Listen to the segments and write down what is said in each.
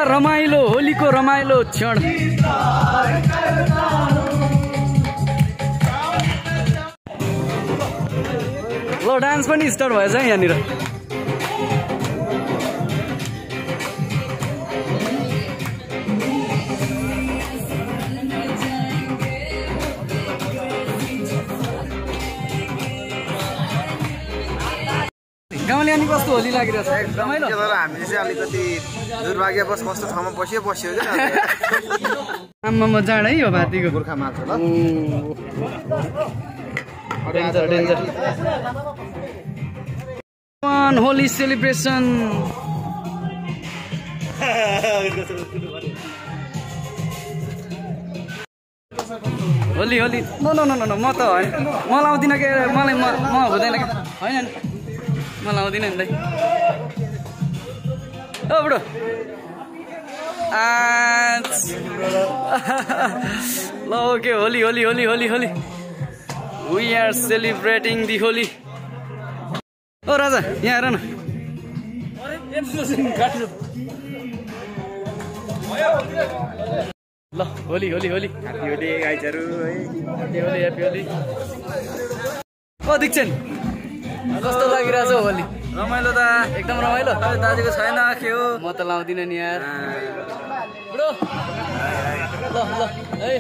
रमाइलो होलीको रमाइलो क्षण। ल डान्स पनि स्टार्ट भएछ यहाँनिर। गाउँले अनि कस्तो होली लागिरहेछ? रमाइलो। हामीले चाहिँ अलिकति दुर्भाग्यवश कस्तो ठाउँमा बस्यो आम्मा जाड है यो भातीको गोर्खा मात्र ल। Danger danger. Holi celebration. Holi Holi no no no no म त होइन, म लाउँदिनँ के, मलाई म हुँदैन क्या, होइन नि म लाउँदिनँ नि दाइ। ओ बुढो ल okay Holi Holi Holi Holi Holi we are celebrating the Holi. ओ राजा यहाँ हेर न। ल होली होली होली ह्यापी होली गाइजहरु है। Happy Holi happy Holi. ओ दिक्छन् कस्तो लागिरहेछ होली? रमाइलो त एकदम रमाइलो। दाजुको छैन के हो? म त लाउँदिनँ नि यार ब्रो। ल ल है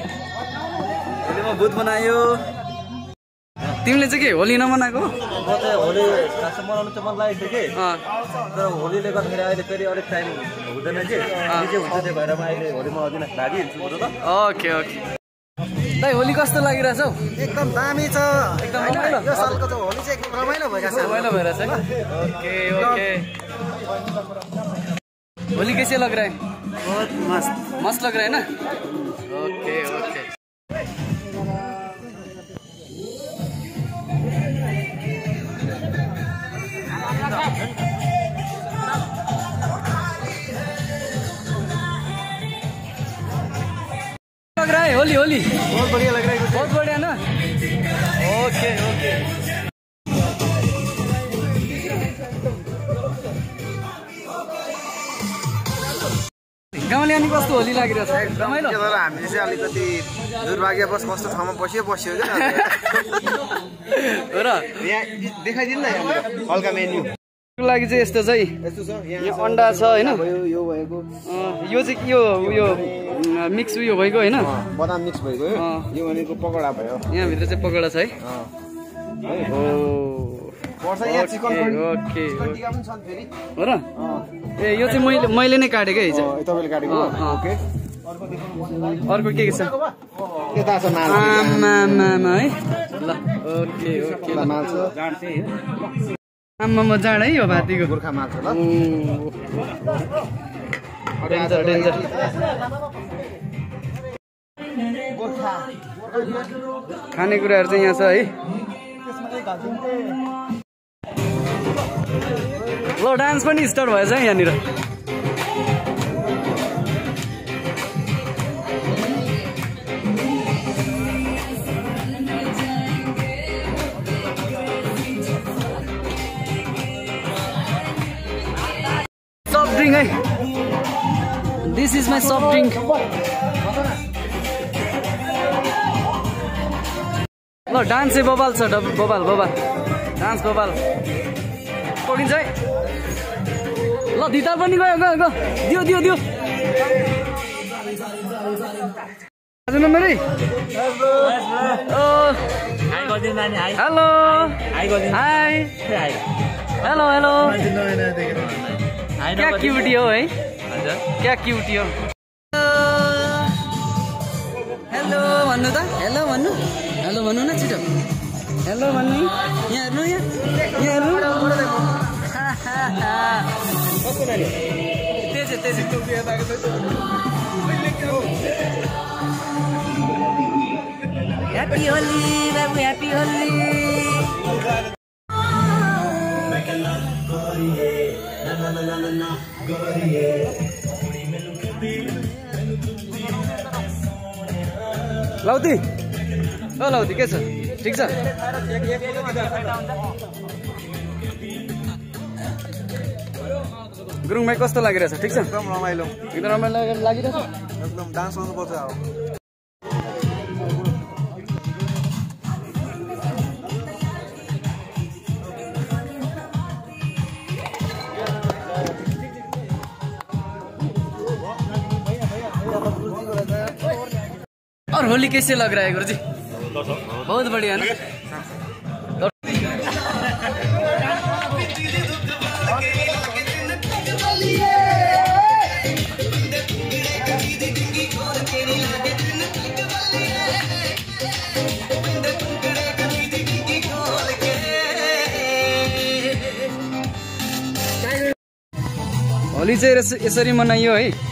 होलीमा भूत बनायो। तिमीले चाहिँ के होली नमनाएको? म त होली खास मनाउनु त मन लागेको थियो कि, तर होलीले गर्दाखेरि अहिले फेरि अलिक टाइम हुँदैन कि, के हुन्छ त्यो भएर म अहिले होली मनाउँदिन, भागिहिँड्छु बरु त। ओके ओके दाइ होली कस्तो लागिरहेछ हौ? एकदम दामी छ, एकदम रमाइलो। यो सालको त होली चाहिँ एकदम रमाइलो भइरहेछ। रमाइलो भइरहेछ है। ओके ओके होली कैसे लग रहा है? बहुत मस्त मस्त लग रहा है ना? ओके ओके लग रहा है होली होली? बहुत बढ़िया लग रहा है, बहुत बढ़िया ना? ओके ओके गाउँले अनि कस्तो होली लागिरहेछ? रमाइलो। तर हामीले चाहिँ अलिकति दुर्भाग्यवश कस्तो ठाउँमा बस्यो हो र यहाँ देखाइदिनु न यहाँनिर हल्का मेन्यु लागि चाहिँ यस्तो चाहिँ यस्तो छ। यहाँ अन्डा छ होइन, यो भएको यो चाहिँ यो मिक्स उयो भएको होइन, बदाम मिक्स भएको यो भनेको पकौडा भयो। यहाँभित्र चाहिँ पकौडा छ है। ओ पर्छ यहाँ चिकन ओके टिका पनि छन् फेरि हो र? ए यो चाहिँ मैले नै काटेको है तपाईँले काटेको। ओके अर्को के छ? यता छ माल आमामा है। ल ओके ओके माल छ आमामा जाड है यो भातीको गोर्खा माल छ ल। Danger danger. खानेकुराहरू चाहिँ यहाँ छ है। ल डान्स पनि स्टार्ट भएछ यहाँनिर। सफ्ट ड्रिङ्क है, this is my soft drink. ल डान्स चाहिँ बबाल छ, बबाल बबाल डान्स बबाल पकिन्छ है। ल धिताल पनि गयो गयो गयो दियो दियो दियो। हजुर नम्बरै हेलो हाई हेलो हेलो। क्या क्यूटी हो है? क्या क्यूटी हो? हेलो भन्नु त, हेलो भन्नु, हेलो भन्नु न छिटो, हेलो भन्नु। यहाँ हेर्नु, यहाँ हेर्नु। ह्याप्पी होली बाबु, ह्याप्पी होली। लाउती ओ लाउती के छ? ठिक छ? गुरुङ भाइ कस्तो लागिरहेछ? ठिक छ? एकदम रमाइलो लागिरहेछ? एकदम डान्स गर्नुपर्छ अब। और होली कैसे लग रहा है गुरुजी? बहुत बढ़िया ना। होली चाहिँ यसरी मनाइयो है।